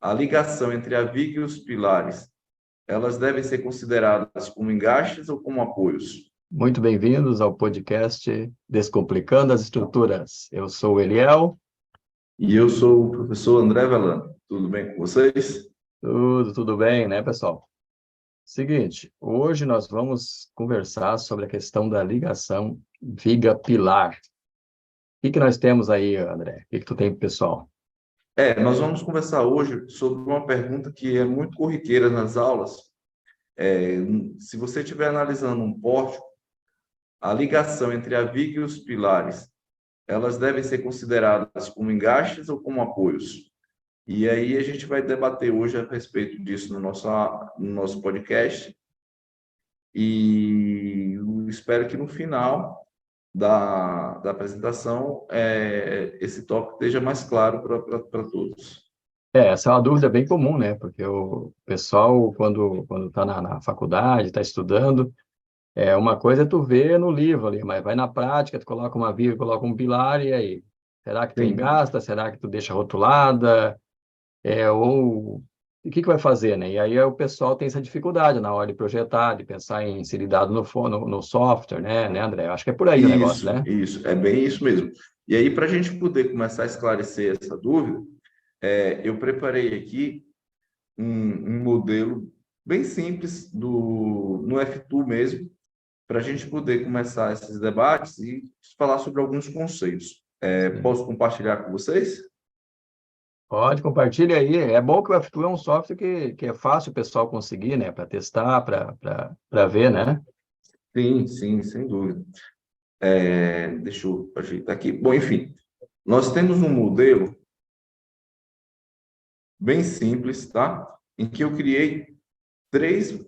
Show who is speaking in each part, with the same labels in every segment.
Speaker 1: a ligação entre a viga e os pilares, elas devem ser consideradas como engastes ou como apoios?
Speaker 2: Muito bem-vindos ao podcast Descomplicando as Estruturas. Eu sou o Eliel.
Speaker 1: E eu sou o professor André Velano. Tudo bem com vocês?
Speaker 2: Tudo bem, né, pessoal? Seguinte, hoje nós vamos conversar sobre a questão da ligação viga-pilar. O que nós temos aí, André? O que tu tem para o pessoal?
Speaker 1: Nós vamos conversar hoje sobre uma pergunta que é muito corriqueira nas aulas. É, Se você estiver analisando um pórtico, a ligação entre a viga e os pilares, elas devem ser consideradas como engastes ou como apoios? E aí a gente vai debater hoje a respeito disso no nosso podcast. E eu espero que no final da apresentação esse tópico esteja mais claro para todos.
Speaker 2: Essa é uma dúvida bem comum, né? Porque o pessoal, quando está na faculdade, está estudando, uma coisa é tu ver no livro ali, mas vai na prática, tu coloca uma viga, coloca um pilar, e aí? Será que tu
Speaker 1: Sim,
Speaker 2: engasta? Será que tu deixa rotulada? Ou o que vai fazer, né? E aí o pessoal tem essa dificuldade na hora de projetar, de pensar em inserir dado no software, né, André? Eu acho que é por aí o negócio, né?
Speaker 1: isso, é bem isso mesmo. E aí, para a gente poder começar a esclarecer essa dúvida, eu preparei aqui um modelo bem simples no F2 mesmo, para a gente poder começar esses debates e falar sobre alguns conceitos.
Speaker 2: Sim.
Speaker 1: Posso compartilhar com vocês?
Speaker 2: Pode, compartilha aí. É bom que o F2 é um software que é fácil o pessoal conseguir, né? Para testar, para ver, né?
Speaker 1: Sim, sim, sem dúvida. Deixa eu ajeitar aqui. Bom, enfim, nós temos um modelo bem simples, tá? Em que eu criei três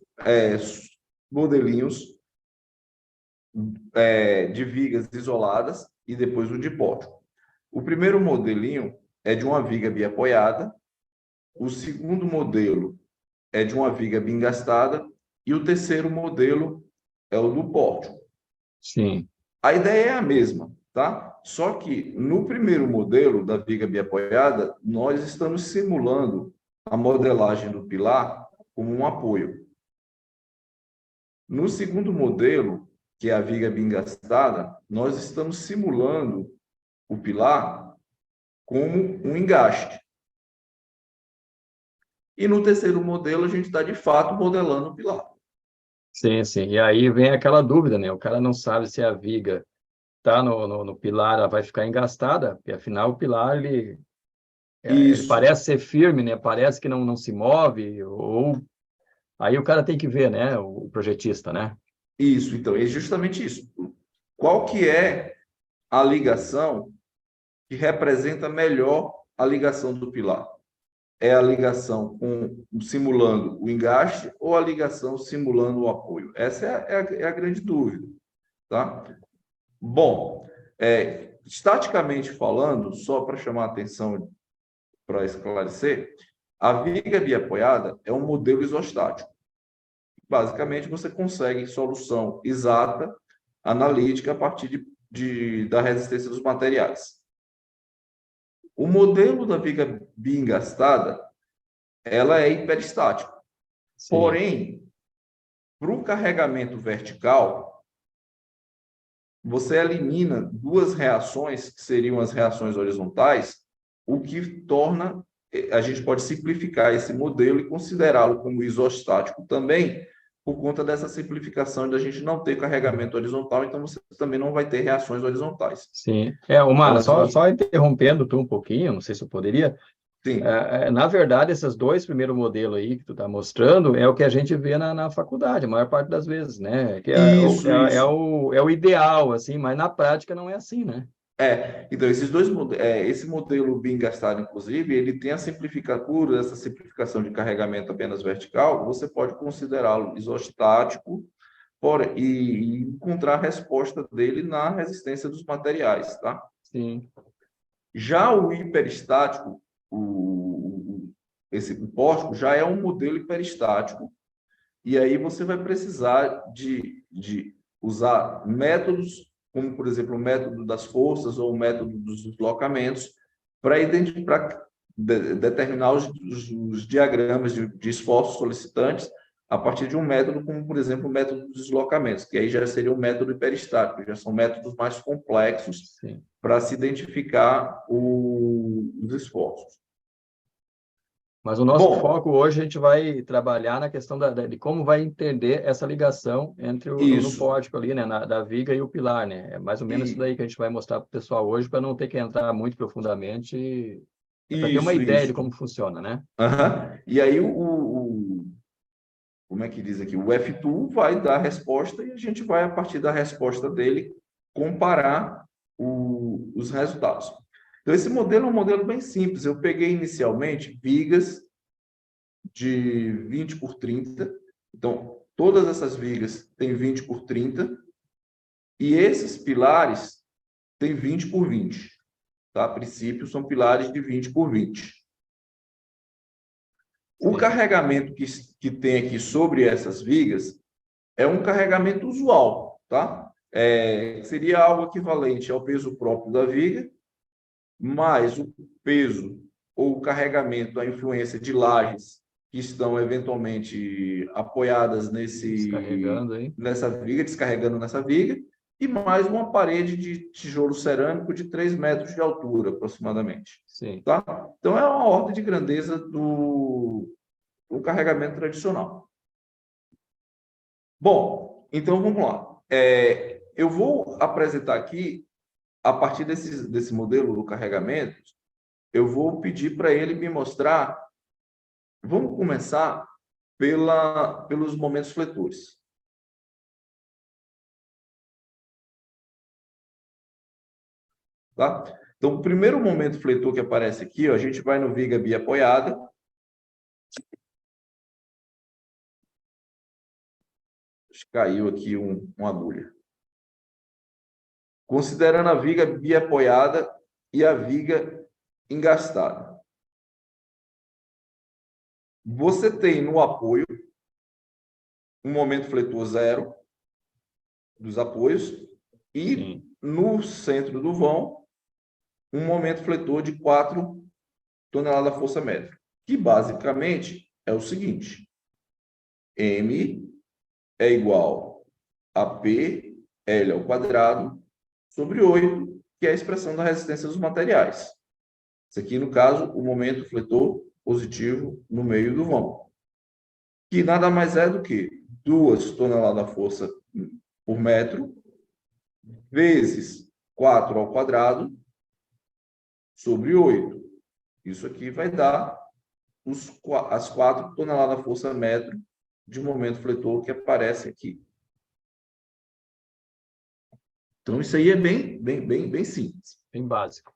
Speaker 1: modelinhos de vigas isoladas e depois o de pórtico. O primeiro modelinho é de uma viga biapoiada, o segundo modelo é de uma viga bingastada e o terceiro modelo é o do pórtico.
Speaker 2: Sim,
Speaker 1: A ideia é a mesma, tá? Só que no primeiro modelo da viga biapoiada, nós estamos simulando a modelagem do pilar como um apoio. No segundo modelo, que é a viga bingastada, nós estamos simulando o pilar como um engaste. E no terceiro modelo, a gente está de fato modelando o pilar.
Speaker 2: sim, sim. E aí vem aquela dúvida, né? O cara não sabe se a viga tá no pilar, ela vai ficar engastada, porque afinal o pilar, ele
Speaker 1: Isso,
Speaker 2: parece ser firme, né? Parece que não se move, ou aí o cara tem que ver, né? O projetista, né?
Speaker 1: isso. Então, é justamente isso. Qual que é a ligação que representa melhor a ligação do pilar? É a ligação simulando o engaste ou a ligação simulando o apoio? Essa é a grande dúvida, tá? Bom, estaticamente falando, só para chamar a atenção, para esclarecer, a viga biapoiada é um modelo isostático. Basicamente, você consegue solução exata, analítica, a partir da resistência dos materiais. O modelo da viga bingastada, ela é hiperestática.
Speaker 2: Sim,
Speaker 1: Porém, para o carregamento vertical, você elimina duas reações, que seriam as reações horizontais, o que torna, a gente pode simplificar esse modelo e considerá-lo como isostático também, por conta dessa simplificação de a gente não ter carregamento horizontal, então você também não vai ter reações horizontais.
Speaker 2: sim.
Speaker 1: Elas vão.
Speaker 2: Só interrompendo tu um pouquinho, não sei se eu poderia.
Speaker 1: Sim,
Speaker 2: Na verdade, esses dois primeiros modelos aí que tu está mostrando é o que a gente vê na faculdade, a maior parte das vezes, né? Que
Speaker 1: isso.
Speaker 2: é o ideal, assim, mas na prática não é assim, né?
Speaker 1: Então, esse modelo bem gastado, inclusive, ele tem por essa simplificação de carregamento apenas vertical, você pode considerá-lo isostático e encontrar a resposta dele na resistência dos materiais, tá?
Speaker 2: Sim,
Speaker 1: Já o hiperestático, esse pórtico, já é um modelo hiperestático, e aí você vai precisar de usar métodos, como, por exemplo, o método das forças ou o método dos deslocamentos, para determinar os diagramas de esforços solicitantes a partir de um método como, por exemplo, o método dos deslocamentos, que aí já seria o método hiperestático, já são métodos mais complexos para se identificar os esforços.
Speaker 2: Mas o nosso foco hoje, a gente vai trabalhar na questão de como vai entender essa ligação entre no
Speaker 1: Isso.
Speaker 2: pórtico ali, né, da viga e o pilar, né? É mais ou menos isso daí que a gente vai mostrar para o pessoal hoje, para não ter que entrar muito profundamente, para ter uma ideia de como funciona, né?
Speaker 1: Uhum. E aí, como é que diz aqui? O F2 vai dar a resposta e a gente vai, a partir da resposta dele, comparar os resultados. Então, esse modelo é um modelo bem simples. Eu peguei inicialmente vigas de 20 por 30. Então, todas essas vigas têm 20 por 30. E esses pilares têm 20 por 20. Tá? A princípio, são pilares de 20 por 20. O carregamento que tem aqui sobre essas vigas é um carregamento usual, tá? Seria algo equivalente ao peso próprio da viga, mais o peso ou o carregamento, a influência de lajes que estão eventualmente apoiadas nessa viga, descarregando nessa viga, e mais uma parede de tijolo cerâmico de 3 metros de altura, aproximadamente.
Speaker 2: Sim.
Speaker 1: Tá? Então, é uma ordem de grandeza do carregamento tradicional. Bom, então vamos lá. Eu vou apresentar aqui, a partir desse modelo do carregamento, eu vou pedir para ele me mostrar. Vamos começar pelos momentos fletores. Tá? Então, o primeiro momento fletor que aparece aqui, ó, a gente vai no viga biapoiada. Caiu aqui uma agulha. Considerando a viga biapoiada e a viga engastada. Você tem no apoio um momento fletor 0 dos apoios e no centro do vão um momento fletor de 4 toneladas força métrica, que basicamente é o seguinte: M é igual a P L ao quadrado sobre 8, que é a expressão da resistência dos materiais. Isso aqui, no caso, o momento fletor positivo no meio do vão, que nada mais é do que 2 toneladas força por metro vezes 4 ao quadrado sobre 8. Isso aqui vai dar as 4 toneladas força metro de momento fletor que aparece aqui. Então, isso aí é bem simples.
Speaker 2: Bem básico.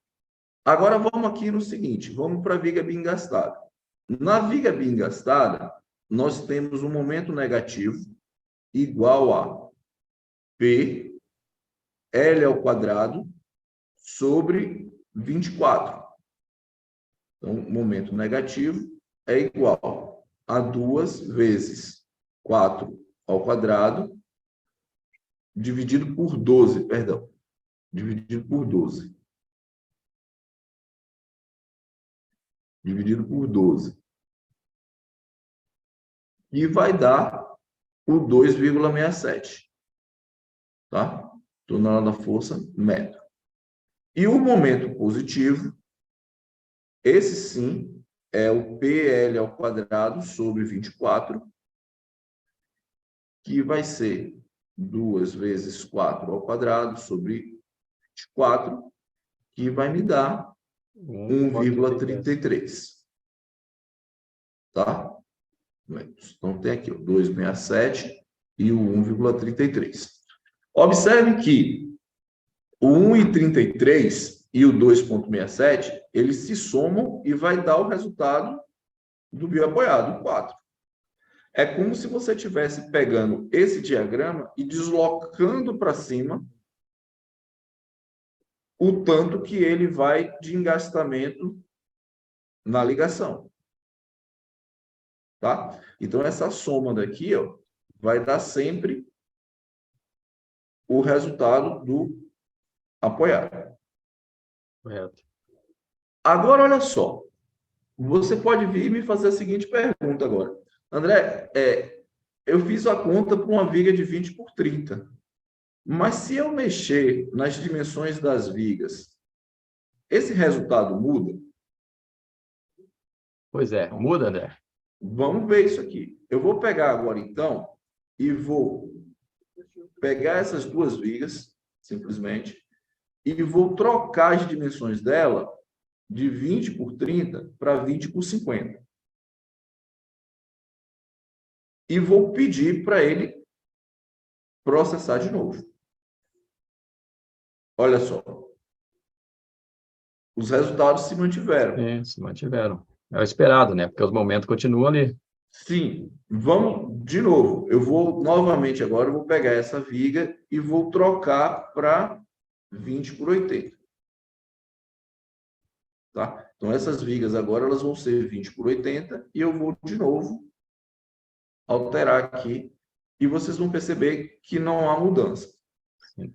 Speaker 1: Agora, vamos aqui no seguinte, vamos para a viga biengastada. Na viga biengastada, nós temos um momento negativo igual a P L ao quadrado sobre 24. Então, o momento negativo é igual a 2 vezes 4 ao quadrado, dividido por 12, perdão. Dividido por 12. Dividido por 12. E vai dar o 2,67. Tá? Tonelada da força metro. E o momento positivo, esse sim, é o PL ao quadrado sobre 24, que vai ser 2 vezes 4 ao quadrado sobre 24, que vai me dar 1,33. Tá? Então, tem aqui o 2,67 e o 1,33. Observe que o 1,33 e o 2,67, eles se somam e vai dar o resultado do bioapoiado, 4. É como se você estivesse pegando esse diagrama e deslocando para cima o tanto que ele vai de engastamento na ligação. Tá? Então, essa soma daqui, ó, vai dar sempre o resultado do apoiado.
Speaker 2: Correto.
Speaker 1: Agora, olha só. Você pode vir e me fazer a seguinte pergunta agora. André, eu fiz a conta para uma viga de 20 por 30, mas se eu mexer nas dimensões das vigas, esse resultado muda?
Speaker 2: Pois é, muda, André.
Speaker 1: Vamos ver isso aqui. Eu vou pegar agora, então, e vou pegar essas duas vigas, simplesmente, e vou trocar as dimensões dela de 20 por 30 para 20 por 50. E vou pedir para ele processar de novo. Olha só. Os resultados se mantiveram.
Speaker 2: Sim, se mantiveram. É o esperado, né? Porque os momentos continuam ali.
Speaker 1: Sim, vamos de novo. Eu vou novamente agora, eu vou pegar essa viga e vou trocar para 20 por 80. Tá? Então, essas vigas agora elas vão ser 20 por 80 e eu vou de novo alterar aqui e vocês vão perceber que não há mudança.
Speaker 2: Sim.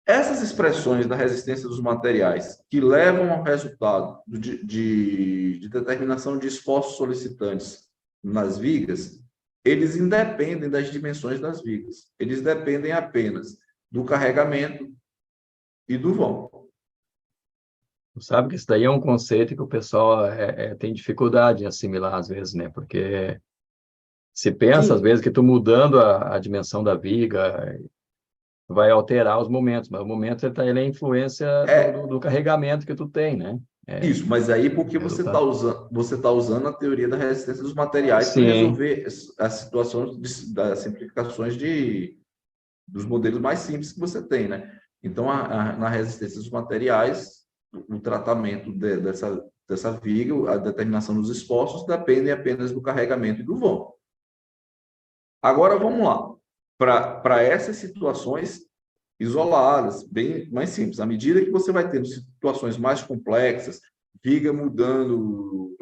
Speaker 1: Essas expressões da resistência dos materiais que levam ao resultado de determinação de esforços solicitantes nas vigas, eles independem das dimensões das vigas. Eles dependem apenas do carregamento e do vão.
Speaker 2: Sabe que isso daí é um conceito que o pessoal tem dificuldade em assimilar às vezes, né? Porque se pensa às
Speaker 1: Sim,
Speaker 2: vezes que tu mudando a dimensão da viga vai alterar os momentos, mas o momento ele é a influência do
Speaker 1: é
Speaker 2: carregamento que tu tem, né? É,
Speaker 1: isso, mas aí porque
Speaker 2: resultado.
Speaker 1: você tá usando a teoria da resistência dos materiais para
Speaker 2: Sim,
Speaker 1: resolver as situações das simplificações dos modelos mais simples que você tem, né? Então, na resistência dos materiais, o tratamento dessa viga, a determinação dos esforços, depende apenas do carregamento e do vão. Agora, vamos lá. Para essas situações isoladas, bem mais simples, à medida que você vai tendo situações mais complexas, viga mudando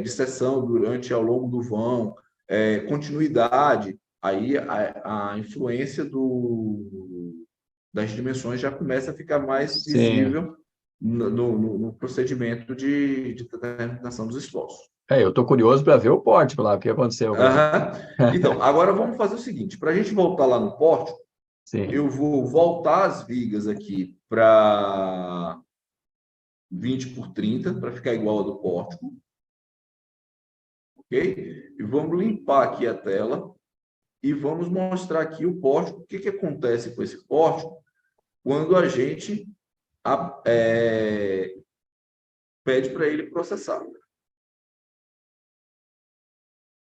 Speaker 1: de seção durante ao longo do vão, continuidade, aí a influência das dimensões já começa a ficar mais
Speaker 2: sim.
Speaker 1: visível no procedimento de determinação dos esforços.
Speaker 2: Eu estou curioso para ver o pórtico lá, o que aconteceu com ele.
Speaker 1: Aham. Então, agora vamos fazer o seguinte: para a gente voltar lá no pórtico,
Speaker 2: Sim,
Speaker 1: eu vou voltar as vigas aqui para 20 por 30, para ficar igual a do pórtico, ok? E vamos limpar aqui a tela e vamos mostrar aqui o pórtico. O que, que acontece com esse pórtico quando a gente pede para ele processar?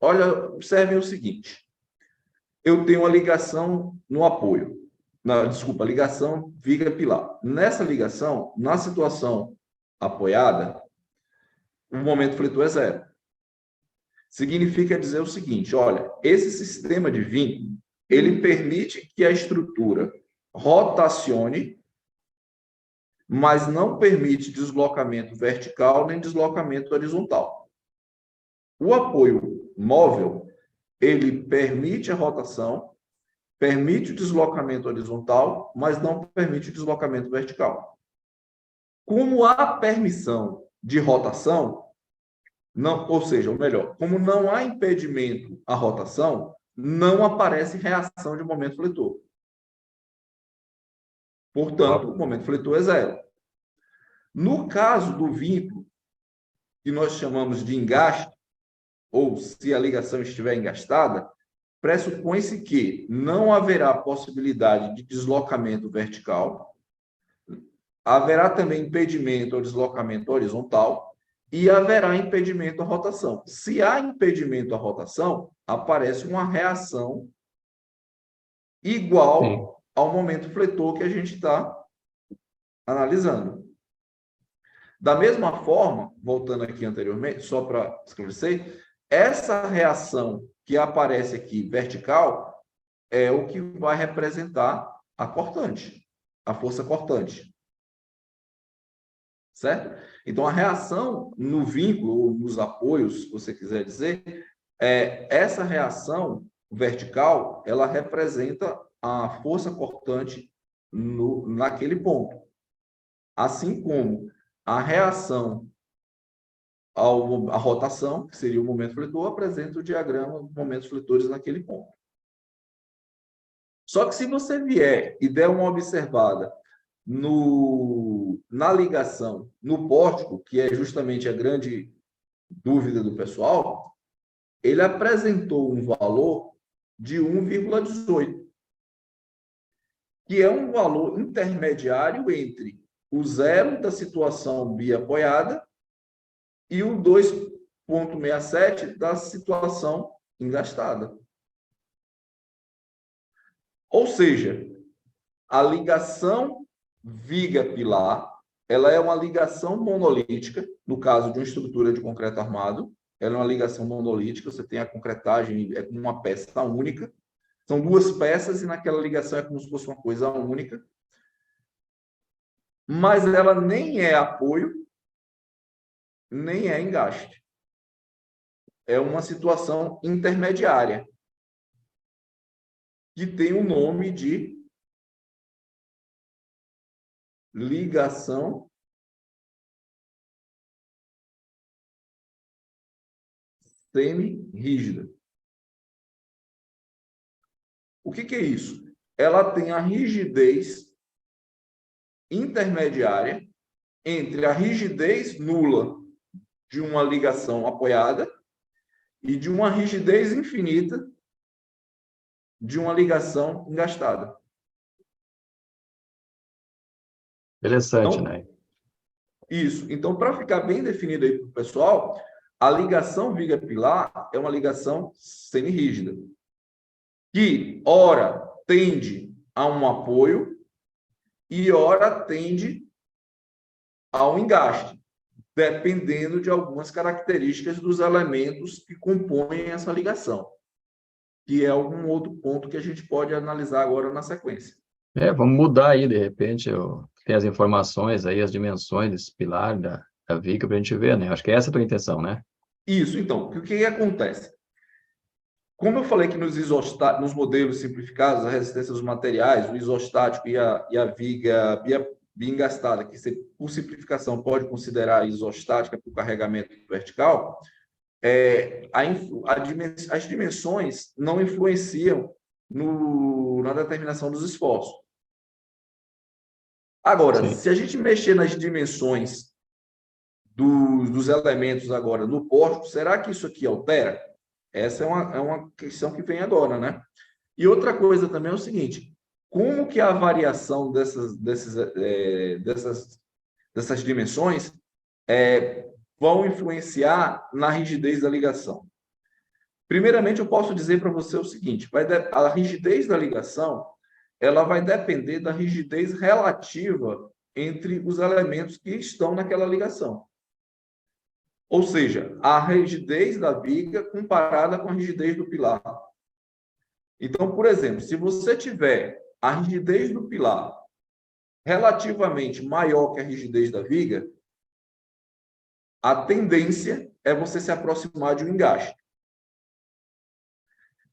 Speaker 1: Olha, observem o seguinte: eu tenho uma ligação no apoio. Desculpa, ligação viga pilar. Nessa ligação, na situação apoiada, o momento fletor é zero. Significa dizer o seguinte: olha, esse sistema de vínculo, ele permite que a estrutura rotacione, mas não permite deslocamento vertical nem deslocamento horizontal. O apoio móvel, ele permite a rotação, permite o deslocamento horizontal, mas não permite o deslocamento vertical. Como há permissão de rotação, não, ou seja, ou melhor, como não há impedimento à rotação, não aparece reação de momento fletor. Portanto, o momento fletor é zero. No caso do vínculo, que nós chamamos de engaste, ou se a ligação estiver engastada, pressupõe-se que não haverá possibilidade de deslocamento vertical, haverá também impedimento ao deslocamento horizontal e haverá impedimento à rotação. Se há impedimento à rotação, aparece uma reação
Speaker 2: sim.
Speaker 1: igual ao momento fletor que a gente está analisando. Da mesma forma, voltando aqui anteriormente, só para esclarecer, essa reação que aparece aqui vertical é o que vai representar a cortante, a força cortante. Certo? Então, a reação no vínculo, ou nos apoios, se você quiser dizer, essa reação vertical, ela representa a força cortante naquele ponto. Assim como a reação a rotação, que seria o momento fletor, apresenta o diagrama dos momentos fletores naquele ponto. Só que se você vier e der uma observada na ligação, no pórtico, que é justamente a grande dúvida do pessoal, ele apresentou um valor de 1,18, que é um valor intermediário entre o zero da situação biapoiada e o 2,67 da situação engastada. Ou seja, a ligação viga-pilar, ela é uma ligação monolítica, no caso de uma estrutura de concreto armado, ela é uma ligação monolítica, você tem a concretagem, é como uma peça única, são duas peças e naquela ligação é como se fosse uma coisa única, mas ela nem é apoio, nem é engaste. É uma situação intermediária, que tem o nome de ligação semi-rígida. O que é isso? Ela tem a rigidez intermediária entre a rigidez nula de uma ligação apoiada e de uma rigidez infinita de uma ligação engastada.
Speaker 2: Interessante,
Speaker 1: Então,
Speaker 2: né?
Speaker 1: isso. Então, para ficar bem definido aí para o pessoal, a ligação viga-pilar é uma ligação semi-rígida, que, ora, tende a um apoio e, ora, tende ao engaste, dependendo de algumas características dos elementos que compõem essa ligação, que é algum outro ponto que a gente pode analisar agora na sequência.
Speaker 2: Vamos mudar aí, de repente, tem as informações aí, as dimensões desse pilar da viga para a gente ver, né? Acho que essa é a tua intenção, né?
Speaker 1: Isso, então, o que acontece? Como eu falei que nos modelos simplificados, a resistência dos materiais, o isostático e a viga biengastada, que você, por simplificação pode considerar isostática para o carregamento vertical, as dimensões não influenciam na determinação dos esforços. Agora,
Speaker 2: Sim.
Speaker 1: se a gente mexer nas dimensões dos elementos agora no pórtico, será que isso aqui altera? Essa é uma questão que vem agora, né? E outra coisa também é o seguinte, como que a variação dessas dimensões vão influenciar na rigidez da ligação? Primeiramente, eu posso dizer para você o seguinte, a rigidez da ligação, ela vai depender da rigidez relativa entre os elementos que estão naquela ligação. Ou seja, a rigidez da viga comparada com a rigidez do pilar. Então, por exemplo, se você tiver a rigidez do pilar relativamente maior que a rigidez da viga, a tendência é você se aproximar de um engaste.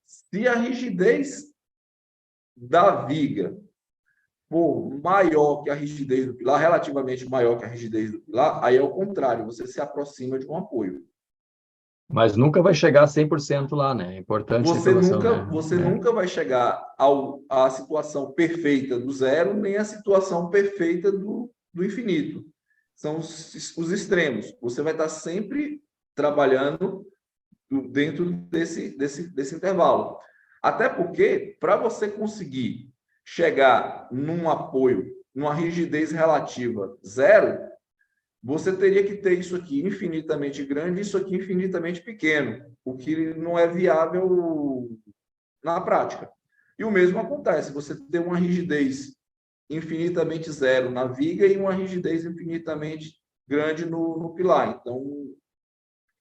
Speaker 1: Se a rigidez da viga for maior que a rigidez do pilar, relativamente maior que a rigidez do pilar, aí é o contrário, você se aproxima de um apoio.
Speaker 2: Mas nunca vai chegar a 100% lá, né? É importante essa informação, né?
Speaker 1: Você nunca vai chegar à situação perfeita do zero, nem à situação perfeita do infinito. São os extremos. Você vai estar sempre trabalhando dentro desse intervalo. Até porque, para você conseguir chegar num apoio, numa rigidez relativa zero, você teria que ter isso aqui infinitamente grande e isso aqui infinitamente pequeno, o que não é viável na prática. E o mesmo acontece, você tem uma rigidez infinitamente zero na viga e uma rigidez infinitamente grande no pilar. Então,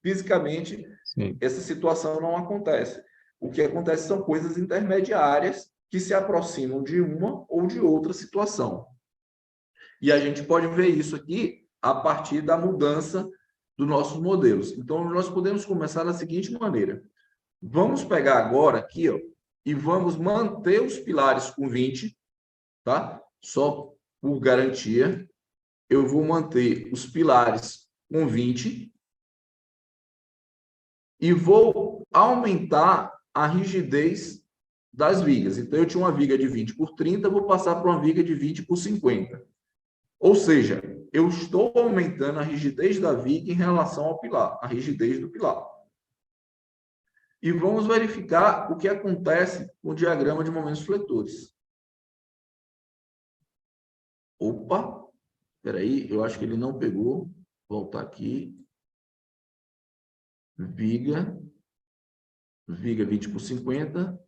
Speaker 1: fisicamente,
Speaker 2: Sim.
Speaker 1: essa situação não acontece. O que acontece são coisas intermediárias que se aproximam de uma ou de outra situação. E a gente pode ver isso aqui a partir da mudança dos nossos modelos. Então, nós podemos começar da seguinte maneira. Vamos pegar agora aqui, ó, e vamos manter os pilares com 20, tá? Só por garantia, eu vou manter os pilares com 20 e vou aumentar a rigidez das vigas. Então, eu tinha uma viga de 20 por 30, vou passar para uma viga de 20 por 50. Ou seja, eu estou aumentando a rigidez da viga em relação ao pilar, a rigidez do pilar. E vamos verificar o que acontece com o diagrama de momentos fletores. Opa, espera aí, eu acho que ele não pegou. Vou voltar aqui. Viga 20 por 50.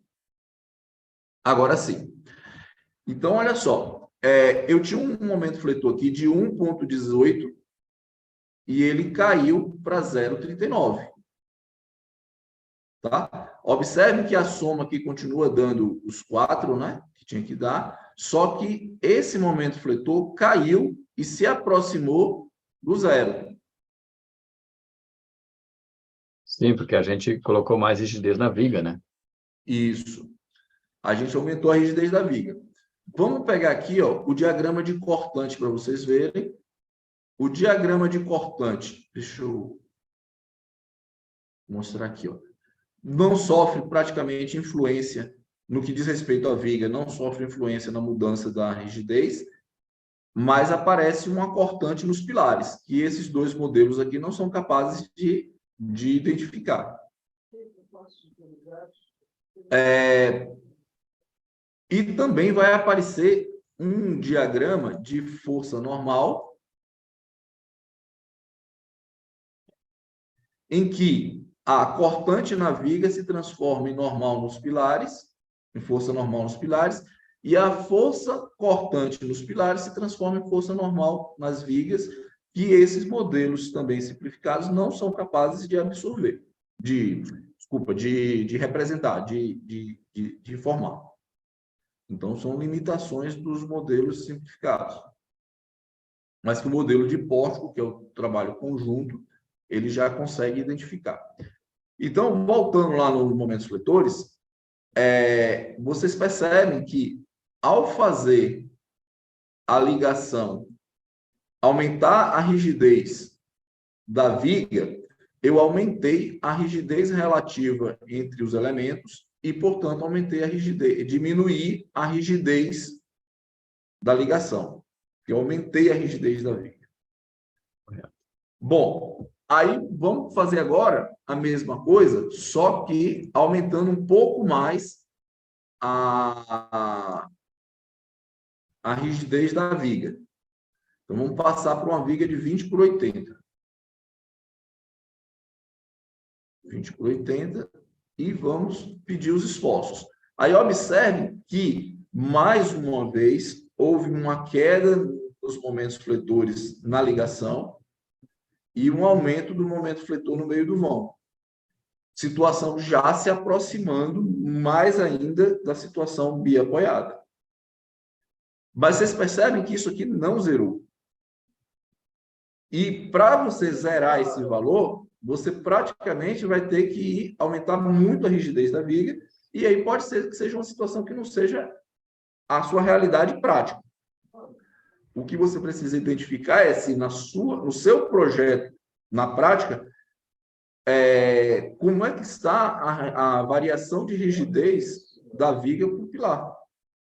Speaker 1: Agora sim. Então, olha só. Eu tinha um momento fletor aqui de 1,18 e ele caiu para 0,39. Tá? Observe que a soma aqui continua dando os 4, né? Que tinha que dar, só que esse momento fletor caiu e se aproximou do zero.
Speaker 2: Sim, porque a gente colocou mais rigidez na viga, né?
Speaker 1: Isso. A gente aumentou a rigidez da viga. Vamos pegar aqui, ó, o diagrama de cortante para vocês verem. O diagrama de cortante, deixa eu mostrar aqui, ó. Não sofre praticamente influência no que diz respeito à viga, não sofre influência na mudança da rigidez, mas aparece uma cortante nos pilares, que esses dois modelos aqui não são capazes de identificar. E também vai aparecer um diagrama de força normal, em que a cortante na viga se transforma em normal nos pilares, em força normal nos pilares, e a força cortante nos pilares se transforma em força normal nas vigas, que esses modelos também simplificados não são capazes de absorver, de representar, de formar. Então, são limitações dos modelos simplificados. Mas que o modelo de pórtico, que é o trabalho conjunto, ele já consegue identificar. Então, voltando lá nos momentos fletores, vocês percebem que, ao fazer a ligação, aumentar a rigidez da viga, eu aumentei a rigidez relativa entre os elementos e, portanto, aumentei a rigidez, diminuí a rigidez da ligação. Eu aumentei a rigidez da viga. Bom, aí vamos fazer agora a mesma coisa, só que aumentando um pouco mais a rigidez da viga. Então, vamos passar para uma viga de 20 por 80. 20 por 80 e vamos pedir os esforços. Aí observe que, mais uma vez, houve uma queda dos momentos fletores na ligação e um aumento do momento fletor no meio do vão. Situação já se aproximando mais ainda da situação biapoiada. Mas vocês percebem que isso aqui não zerou. E para você zerar esse valor, você praticamente vai ter que aumentar muito a rigidez da viga, e aí pode ser que seja uma situação que não seja a sua realidade prática. O que você precisa identificar é se no seu projeto, na prática, como é que está a variação de rigidez da viga para o pilar.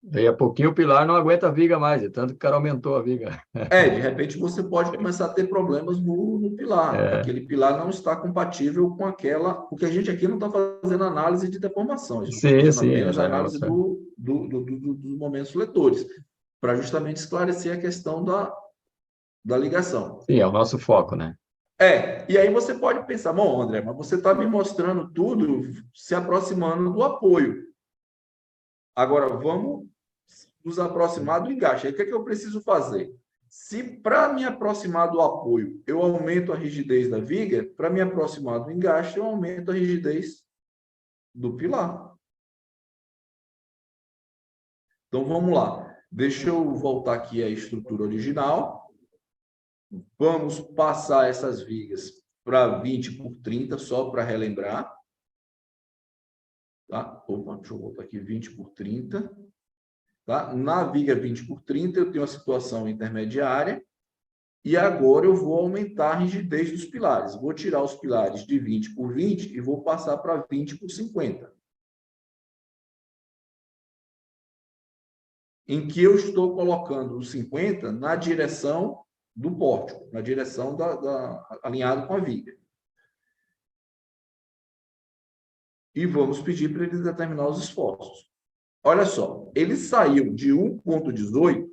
Speaker 2: Daí a pouquinho o pilar não aguenta a viga mais, de tanto que o cara aumentou a viga.
Speaker 1: De repente você pode começar a ter problemas no pilar. Aquele pilar não está compatível com aquela... Porque a gente aqui não está fazendo análise de deformação, a gente está fazendo
Speaker 2: Sim,
Speaker 1: apenas
Speaker 2: já é
Speaker 1: análise
Speaker 2: outra.
Speaker 1: dos momentos fletores, para justamente esclarecer a questão da ligação.
Speaker 2: Sim, é o nosso foco, né?
Speaker 1: E aí você pode pensar, bom, André, mas você está me mostrando tudo se aproximando do apoio. Agora, vamos nos aproximar do engaste. Aí, o que é que eu preciso fazer? Se para me aproximar do apoio eu aumento a rigidez da viga, para me aproximar do engaste eu aumento a rigidez do pilar. Então, vamos lá. Deixa eu voltar aqui à estrutura original. Vamos passar essas vigas para 20 por 30, só para relembrar. Tá? Opa, deixa eu voltar aqui, 20 por 30. Tá? Na viga 20 por 30, eu tenho a situação intermediária. E agora eu vou aumentar a rigidez dos pilares. Vou tirar os pilares de 20 por 20 e vou passar para 20 por 50. Em que eu estou colocando o 50 na direção do pórtico, na direção alinhado com a viga. E vamos pedir para ele determinar os esforços. Olha só, ele saiu de 1,18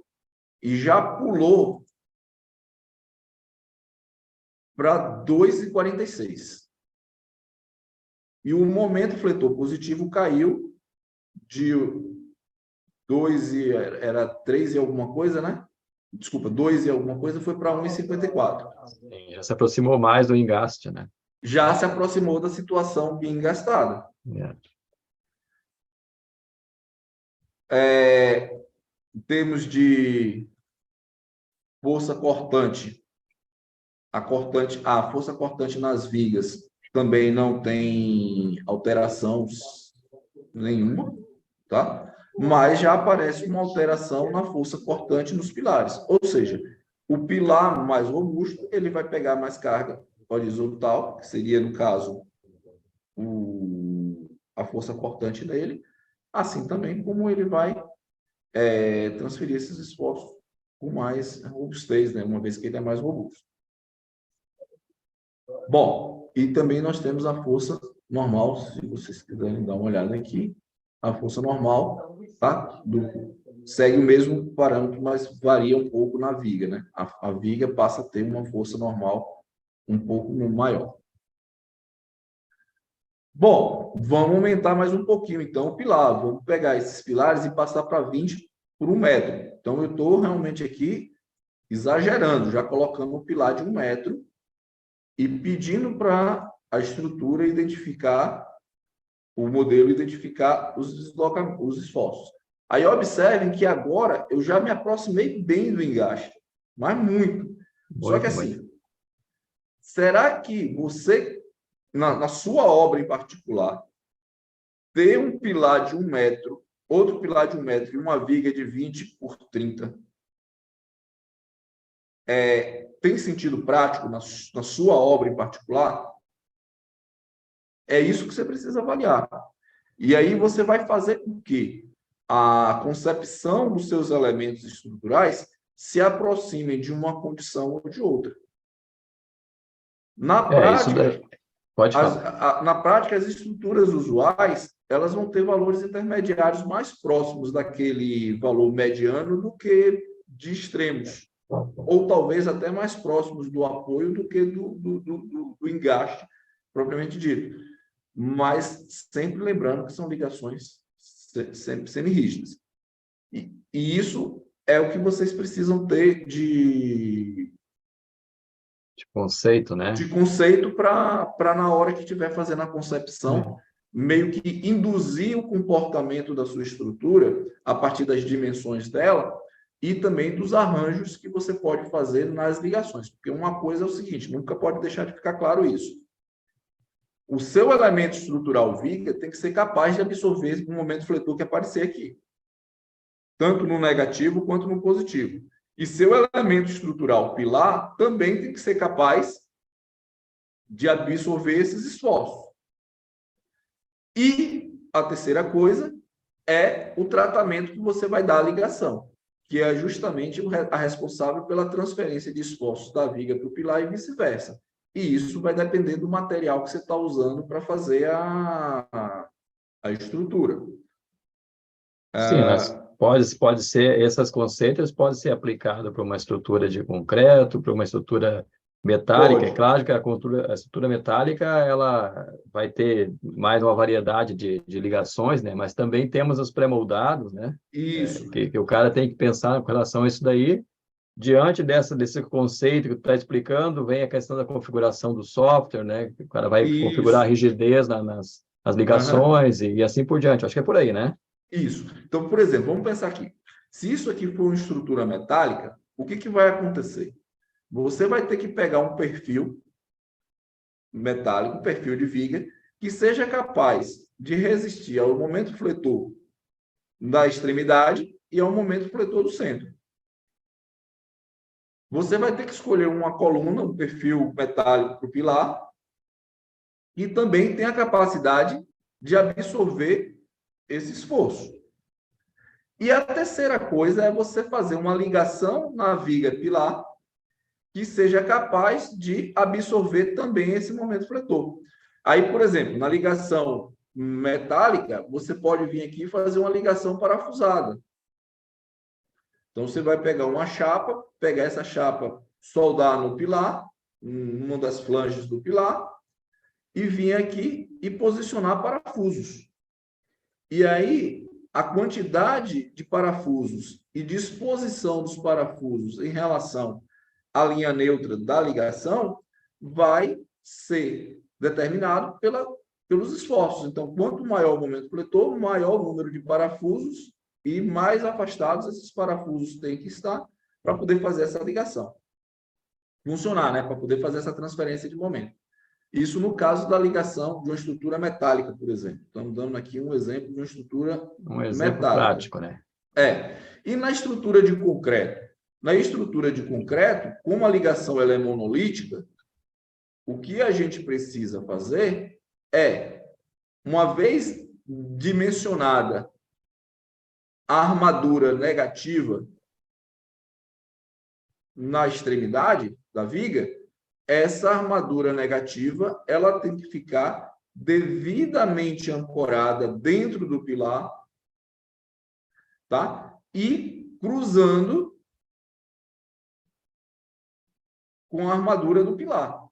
Speaker 1: e já pulou para 2,46. E o momento fletor positivo caiu de 2 e era 3 e alguma coisa, né? Desculpa, 2 e alguma coisa foi para 1,54.
Speaker 2: Já se aproximou mais do engaste, né?
Speaker 1: Já se aproximou da situação bem gastada. Em termos de força cortante, a força cortante nas vigas também não tem alteração nenhuma, tá? Mas já aparece uma alteração na força cortante nos pilares. Ou seja, o pilar mais robusto, ele vai pegar mais carga horizontal, que seria, no caso, a força cortante dele, assim também como ele vai transferir esses esforços com mais robustez, né? Uma vez que ele é mais robusto. Bom, e também nós temos a força normal, se vocês quiserem dar uma olhada aqui, a força normal, tá? Segue o mesmo parâmetro, mas varia um pouco na viga, né? A viga passa a ter uma força normal um pouco maior. Bom, vamos aumentar mais um pouquinho, então, o pilar. Vamos pegar esses pilares e passar para 20 por 1 metro. Então, eu estou realmente aqui exagerando, já colocando um pilar de 1 metro e pedindo para a estrutura identificar, o modelo identificar os esforços. Aí observem que agora eu já me aproximei bem do engaste, mas muito. Só que assim, será que você, na sua obra em particular, ter um pilar de 1 metro, outro pilar de 1 metro e uma viga de 20 por 30, tem sentido prático na sua obra em particular? É isso que você precisa avaliar. E aí você vai fazer com que a concepção dos seus elementos estruturais se aproximem de uma condição ou de outra. Na prática,
Speaker 2: Pode falar.
Speaker 1: na prática, as estruturas usuais elas vão ter valores intermediários mais próximos daquele valor mediano do que de extremos, ou talvez até mais próximos do apoio do que do engaste propriamente dito. Mas sempre lembrando que são ligações sempre semi-rígidas. E isso é o que vocês precisam ter de
Speaker 2: conceito, né?
Speaker 1: De conceito para na hora que estiver fazendo a concepção, meio que induzir o comportamento da sua estrutura a partir das dimensões dela e também dos arranjos que você pode fazer nas ligações. Porque uma coisa é o seguinte, nunca pode deixar de ficar claro isso. O seu elemento estrutural viga tem que ser capaz de absorver o momento fletor que aparecer aqui, tanto no negativo quanto no positivo. E seu elemento estrutural pilar também tem que ser capaz de absorver esses esforços. E a terceira coisa é o tratamento que você vai dar à ligação, que é justamente a responsável pela transferência de esforços da viga para o pilar e vice-versa. E isso vai depender do material que você está usando para fazer a estrutura.
Speaker 2: Sim, mas pode ser, esses conceitos podem ser aplicados para uma estrutura de concreto, para uma estrutura metálica.
Speaker 1: Pode.
Speaker 2: É claro que a estrutura metálica ela vai ter mais uma variedade de ligações, né? Mas também temos os pré-moldados, né?
Speaker 1: Isso.
Speaker 2: Que o cara tem que pensar com relação a isso daí. Diante desse conceito que tu está explicando, vem a questão da configuração do software, né? O cara vai configurar a
Speaker 1: Isso.
Speaker 2: rigidez nas ligações e assim por diante. Acho que é por aí, né?
Speaker 1: Isso. Então, por exemplo, vamos pensar aqui. Se isso aqui for uma estrutura metálica, o que vai acontecer? Você vai ter que pegar um perfil metálico, um perfil de viga, que seja capaz de resistir ao momento fletor da extremidade e ao momento fletor do centro. você vai ter que escolher uma coluna, um perfil metálico para o pilar, e também tem a capacidade de absorver esse esforço. E a terceira coisa é você fazer uma ligação na viga pilar que seja capaz de absorver também esse momento fletor. Aí, por exemplo, na ligação metálica, você pode vir aqui e fazer uma ligação parafusada. Então, você vai pegar uma chapa, pegar essa chapa, soldar no pilar, numa das flanges do pilar, e vir aqui e posicionar parafusos. E aí, a quantidade de parafusos e disposição dos parafusos em relação à linha neutra da ligação vai ser determinado pelos esforços. Então, quanto maior o momento fletor, maior o número de parafusos e mais afastados esses parafusos têm que estar para poder fazer essa ligação. Funcionar, né? Para poder fazer essa transferência de momento. Isso no caso da ligação de uma estrutura metálica, por exemplo. Estamos dando aqui um exemplo de uma estrutura
Speaker 2: Um exemplo
Speaker 1: metálica.
Speaker 2: prático, né?
Speaker 1: E na estrutura de concreto? Na estrutura de concreto, como a ligação ela é monolítica, o que a gente precisa fazer é, uma vez dimensionada a armadura negativa na extremidade da viga, essa armadura negativa ela tem que ficar devidamente ancorada dentro do pilar, tá? E cruzando com a armadura do pilar.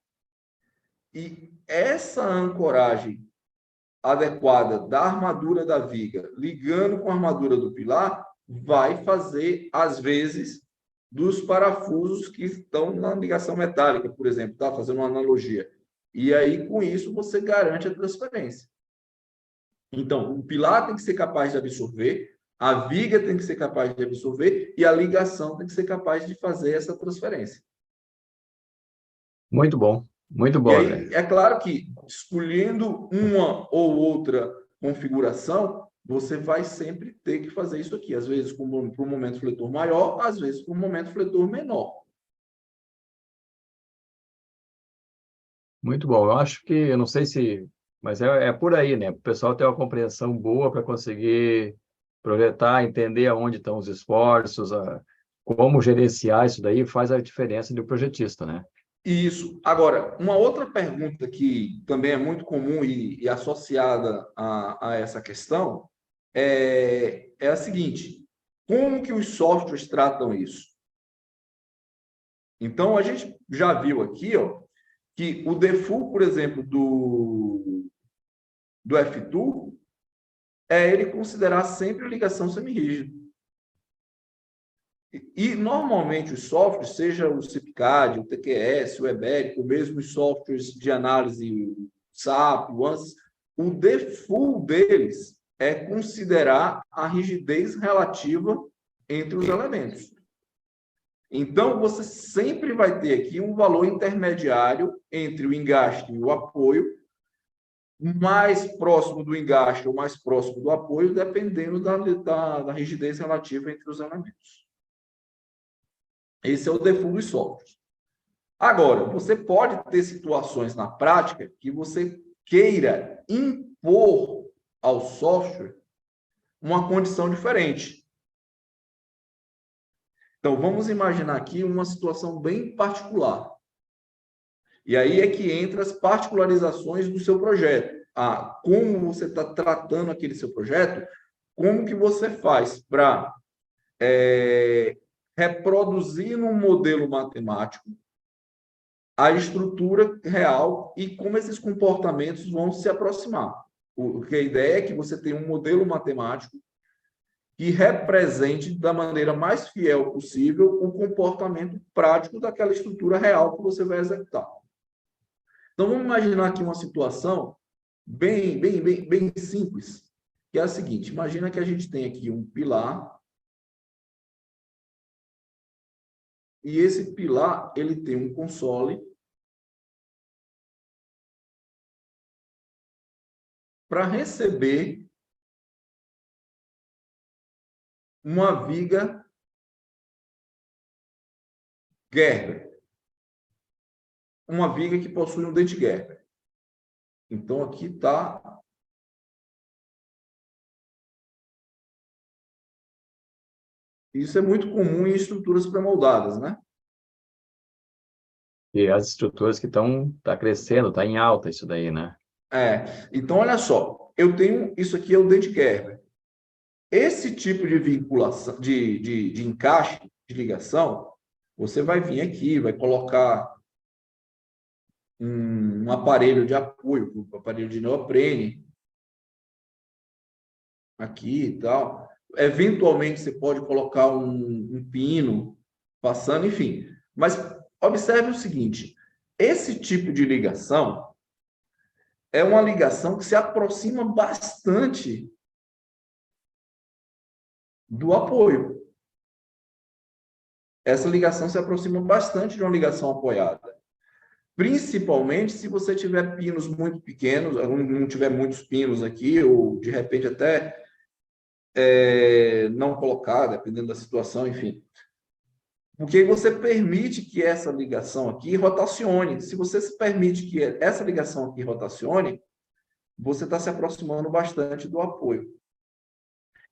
Speaker 1: E essa ancoragem adequada da armadura da viga, ligando com a armadura do pilar, vai fazer, às vezes, dos parafusos que estão na ligação metálica, por exemplo, tá? Fazendo uma analogia. E aí, com isso, você garante a transferência. Então, o pilar tem que ser capaz de absorver, a viga tem que ser capaz de absorver e a ligação tem que ser capaz de fazer essa transferência.
Speaker 2: Muito bom,
Speaker 1: E
Speaker 2: André.
Speaker 1: aí, é claro que, escolhendo uma ou outra configuração, você vai sempre ter que fazer isso aqui. Às vezes, para um momento fletor maior, às vezes, para um momento fletor menor.
Speaker 2: Muito bom. Eu acho que, eu não sei se, mas é por aí, né? O pessoal ter uma compreensão boa para conseguir projetar, entender aonde estão os esforços, como gerenciar isso daí faz a diferença do projetista, né?
Speaker 1: Isso. Agora, uma outra pergunta que também é muito comum e associada a essa questão é a seguinte: como que os softwares tratam isso? Então, a gente já viu aqui, ó, que o default, por exemplo, do F2 é ele considerar sempre ligação semirrígida. E, normalmente, os softwares, seja o CIPCAD, o TQS, o EBERIC, ou mesmo os softwares de análise SAP, o ANSYS, o default deles é considerar a rigidez relativa entre os elementos. Então, você sempre vai ter aqui um valor intermediário entre o engaste e o apoio, mais próximo do engaste ou mais próximo do apoio, dependendo da rigidez relativa entre os elementos. Esse é o default dos softwares. Agora, você pode ter situações na prática que você queira impor ao software uma condição diferente. Então, vamos imaginar aqui uma situação bem particular. E aí é que entra as particularizações do seu projeto. Como você está tratando aquele seu projeto, como que você faz para reproduzir num modelo matemático a estrutura real e como esses comportamentos vão se aproximar. Porque a ideia é que você tenha um modelo matemático que represente da maneira mais fiel possível o comportamento prático daquela estrutura real que você vai executar. Então, vamos imaginar aqui uma situação bem simples, que é a seguinte: imagina que a gente tem aqui um pilar e esse pilar ele tem um console para receber uma viga Gerber. Uma viga que possui um dente Gerber. Então, aqui está... Isso é muito comum em estruturas pré-moldadas, né?
Speaker 2: E as estruturas que tá crescendo, tá em alta isso daí, né?
Speaker 1: Então, olha só. Eu tenho... Isso aqui é o dente Gerber. Esse tipo de vinculação, de encaixe, de ligação, você vai vir aqui, vai colocar um aparelho de apoio, um aparelho de neoprene, aqui e tal. Eventualmente, você pode colocar um pino passando, enfim. Mas observe o seguinte: esse tipo de ligação é uma ligação que se aproxima bastante do apoio. Essa ligação se aproxima bastante de uma ligação apoiada. Principalmente se você tiver pinos muito pequenos, não tiver muitos pinos aqui, ou de repente até não colocar, dependendo da situação, enfim. Porque aí você permite que essa ligação aqui rotacione. Se você se permite que essa ligação aqui rotacione, você está se aproximando bastante do apoio.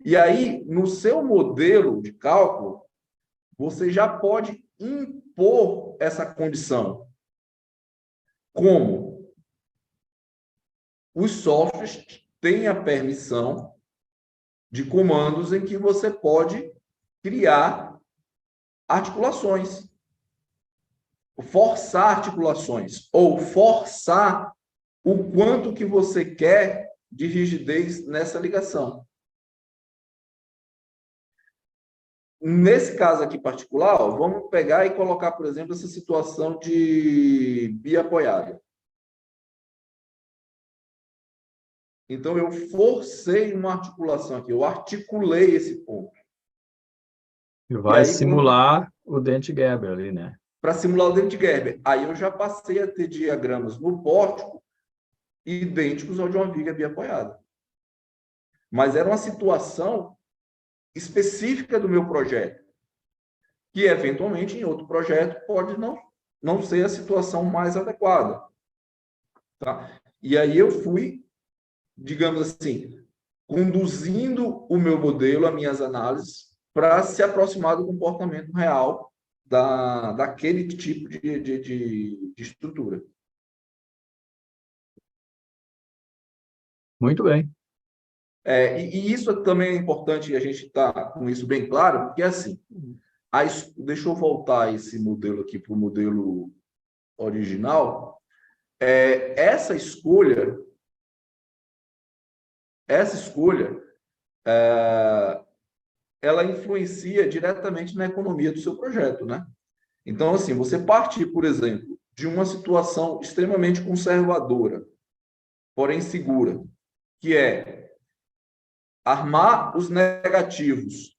Speaker 1: E aí, no seu modelo de cálculo, você já pode impor essa condição. Como? Os softwares têm a permissão de comandos em que você pode criar articulações, forçar articulações, ou forçar o quanto que você quer de rigidez nessa ligação. Nesse caso aqui particular, ó, vamos pegar e colocar, por exemplo, essa situação de biapoiada. Então, eu forcei uma articulação aqui, eu articulei esse ponto.
Speaker 2: E vai simular o dente Gerber ali, né?
Speaker 1: Para simular o dente Gerber. Aí eu já passei a ter diagramas no pórtico idênticos ao de uma viga biapoiada. Mas era uma situação específica do meu projeto, que eventualmente em outro projeto pode não ser a situação mais adequada. Tá? E aí eu fui, digamos assim, conduzindo o meu modelo, as minhas análises, para se aproximar do comportamento real daquele tipo de estrutura.
Speaker 2: Muito bem.
Speaker 1: E isso também é importante a gente estar com isso bem claro, porque assim, deixa eu voltar esse modelo aqui para o modelo original. Essa escolha, ela influencia diretamente na economia do seu projeto, né? Então, assim, você partir, por exemplo, de uma situação extremamente conservadora, porém segura, que é armar os negativos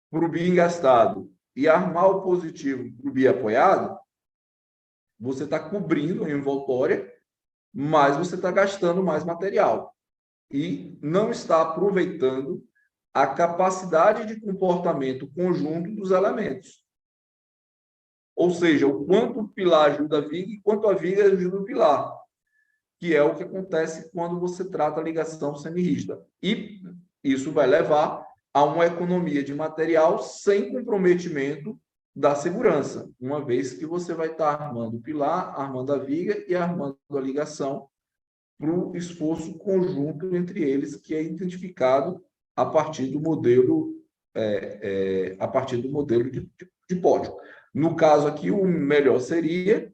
Speaker 1: para o BIM gastado e armar o positivo para o BIM apoiado, você está cobrindo a envoltória, mas você está gastando mais material e não está aproveitando a capacidade de comportamento conjunto dos elementos. Ou seja, o quanto o pilar ajuda a viga e quanto a viga ajuda o pilar, que é o que acontece quando você trata a ligação semirrígida. E isso vai levar a uma economia de material sem comprometimento da segurança, uma vez que você vai estar armando o pilar, armando a viga e armando a ligação para o esforço conjunto entre eles, que é identificado a partir do modelo de pódio. No caso aqui, o melhor seria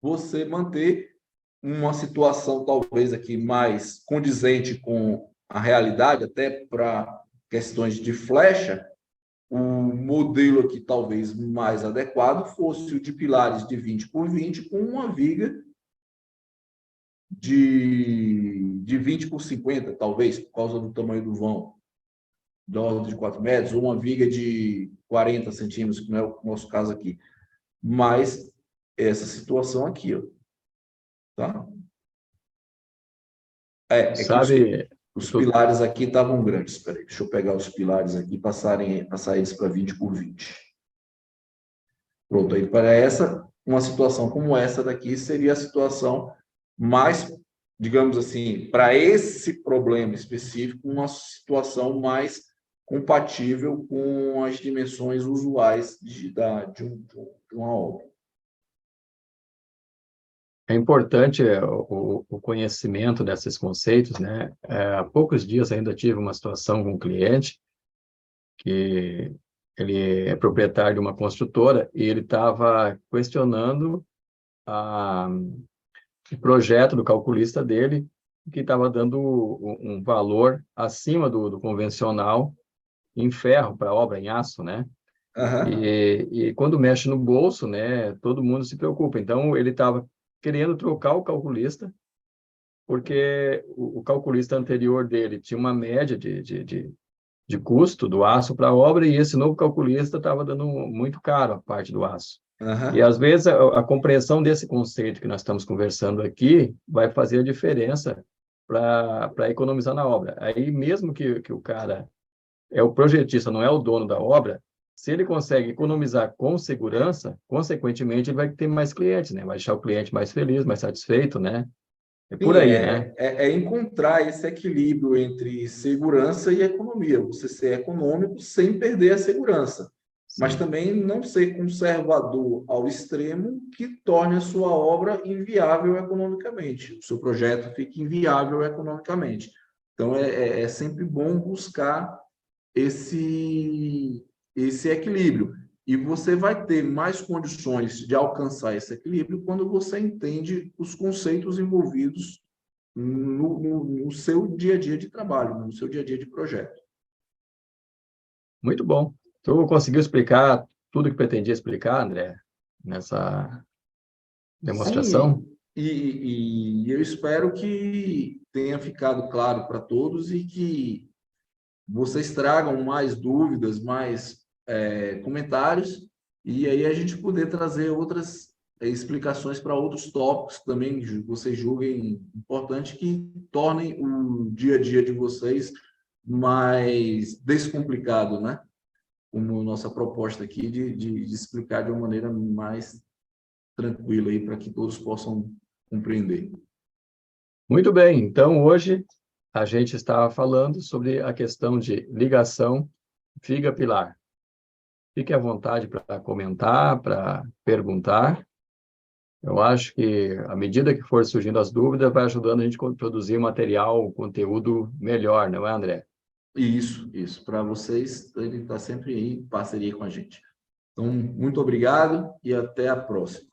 Speaker 1: você manter uma situação talvez aqui mais condizente com a realidade, até para questões de flecha. O modelo aqui talvez mais adequado fosse o de pilares de 20 por 20 com uma viga de 20 por 50, talvez, por causa do tamanho do vão, da ordem de 4 metros, ou uma viga de 40 centímetros, que não é o nosso caso aqui. Mas essa situação aqui, ó, tá?
Speaker 2: Sabe,
Speaker 1: os pilares aqui estavam grandes. Espera aí, deixa eu pegar os pilares aqui e passar eles para 20 por 20. Pronto, aí para uma situação como essa daqui seria a situação mais, digamos assim, para esse problema específico, uma situação mais compatível com as dimensões usuais de uma obra.
Speaker 2: É importante o conhecimento desses conceitos, né? Há poucos dias ainda tive uma situação com um cliente que ele é proprietário de uma construtora e ele estava questionando o projeto do calculista dele, que estava dando um valor acima do convencional em ferro para obra em aço, né?
Speaker 1: Aham,
Speaker 2: E quando mexe no bolso, né, todo mundo se preocupa. Então, ele estava querendo trocar o calculista, porque o calculista anterior dele tinha uma média de custo do aço para a obra, e esse novo calculista estava dando muito caro a parte do aço. E,
Speaker 1: aham.
Speaker 2: às vezes, a compreensão desse conceito que nós estamos conversando aqui vai fazer a diferença para economizar na obra. Aí, mesmo que o cara é o projetista, não é o dono da obra, se ele consegue economizar com segurança, consequentemente, ele vai ter mais clientes, né? Vai deixar o cliente mais feliz, mais satisfeito, né? É por
Speaker 1: Sim,
Speaker 2: aí, né?
Speaker 1: é encontrar esse equilíbrio entre segurança e economia. Você ser econômico sem perder a segurança, mas
Speaker 2: Sim.
Speaker 1: também não ser conservador ao extremo que torne a sua obra inviável economicamente. O seu projeto fique inviável economicamente. Então, é sempre bom buscar esse equilíbrio. E você vai ter mais condições de alcançar esse equilíbrio quando você entende os conceitos envolvidos no seu dia a dia de trabalho, no seu dia a dia de projeto.
Speaker 2: Muito bom. Tu conseguiu explicar tudo que pretendia explicar, André, nessa demonstração?
Speaker 1: Sim, e eu espero que tenha ficado claro para todos e que vocês tragam mais dúvidas, mais comentários, e aí a gente poder trazer outras explicações para outros tópicos que também vocês julguem importante que tornem o dia a dia de vocês mais descomplicado, né? Como nossa proposta aqui de explicar de uma maneira mais tranquila aí para que todos possam compreender.
Speaker 2: Muito bem. Então, hoje a gente estava falando sobre a questão de ligação figa-pilar. Fique à vontade para comentar, para perguntar. Eu acho que, à medida que for surgindo as dúvidas, vai ajudando a gente a produzir material, conteúdo melhor, não é, André?
Speaker 1: Isso. Para vocês, ele está sempre aí em parceria com a gente. Então, muito obrigado e até a próxima.